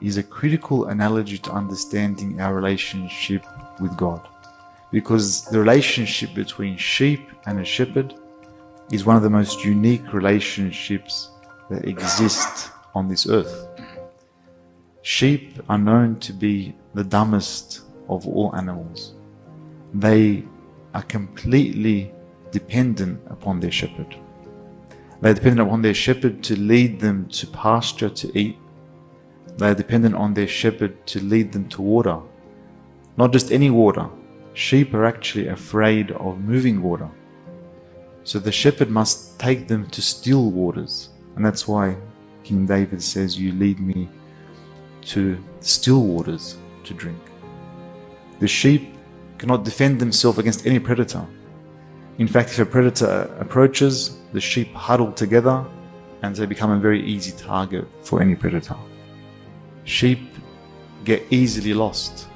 Is a critical analogy to understanding our relationship with God, because the relationship between sheep and a shepherd is one of the most unique relationships that exist on this earth. Sheep are known to be the dumbest of all animals. They are completely dependent upon their shepherd. They are dependent upon their shepherd to lead them to pasture to eat. They are dependent on their shepherd to lead them to water. Not just any water. Sheep are actually afraid of moving water. So the shepherd must take them to still waters. And that's why King David says, "You lead me to still waters to drink." The sheep cannot defend themselves against any predator. In fact, if a predator approaches, the sheep huddle together and they become a very easy target for any predator. Sheep get easily lost.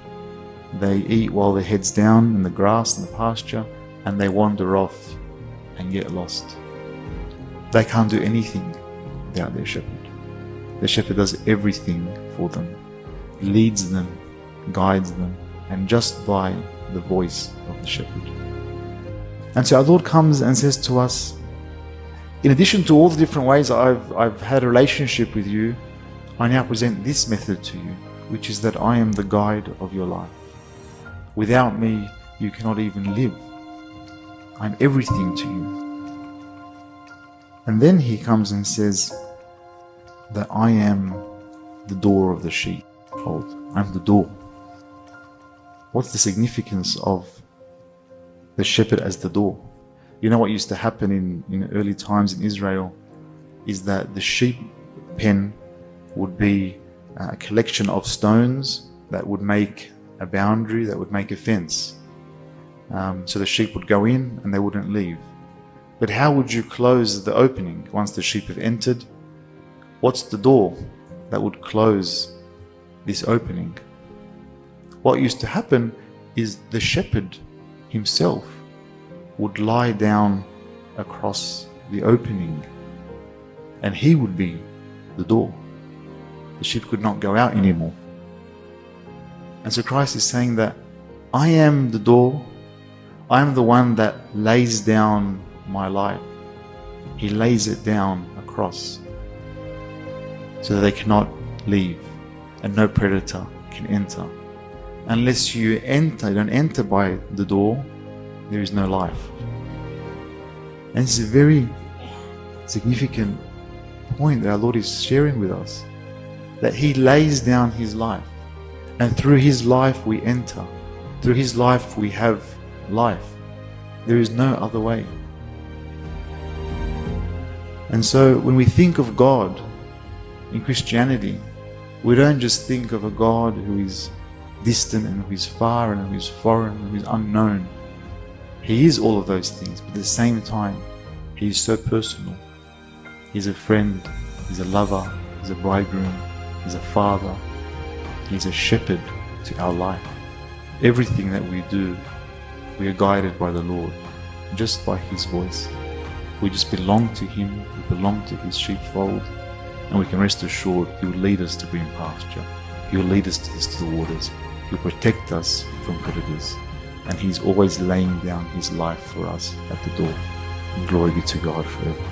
They eat while their head's down in the grass and the pasture, and they wander off and get lost. They can't do anything without their shepherd. The shepherd does everything for them, leads them, guides them, and just by the voice of the shepherd. And so our Lord comes and says to us, in addition to all the different ways I've had a relationship with you, I now present this method to you, which is that I am the guide of your life. Without me, you cannot even live. I'm everything to you. And then he comes and says that I am the door of the sheepfold. I'm the door. What's the significance of the shepherd as the door? You know what used to happen in early times in Israel is that the sheep pen would be a collection of stones that would make a boundary, that would make a fence. So the sheep would go in and they wouldn't leave. But how would you close the opening once the sheep have entered? What's the door that would close this opening? What used to happen is the shepherd himself would lie down across the opening, and he would be the door. The sheep could not go out anymore. And so Christ is saying that I am the door. I am the one that lays down my life. He lays it down across so that they cannot leave and no predator can enter. Unless you don't enter by the door, there is no life. And this is a very significant point that our Lord is sharing with us, that He lays down His life, and through His life we enter. Through His life we have life. There is no other way. And so when we think of God in Christianity, we don't just think of a God who is distant and who is far and who is foreign and who is unknown. He is all of those things, but at the same time, He is so personal. He's a friend, He's a lover, He's a bridegroom, He's a father, He's a shepherd to our life. Everything that we do, we are guided by the Lord, just by His voice. We just belong to Him, we belong to His sheepfold, and we can rest assured He will lead us to green pasture. He will lead us to the still waters. He will protect us from predators. And He's always laying down His life for us at the door. And glory be to God forever.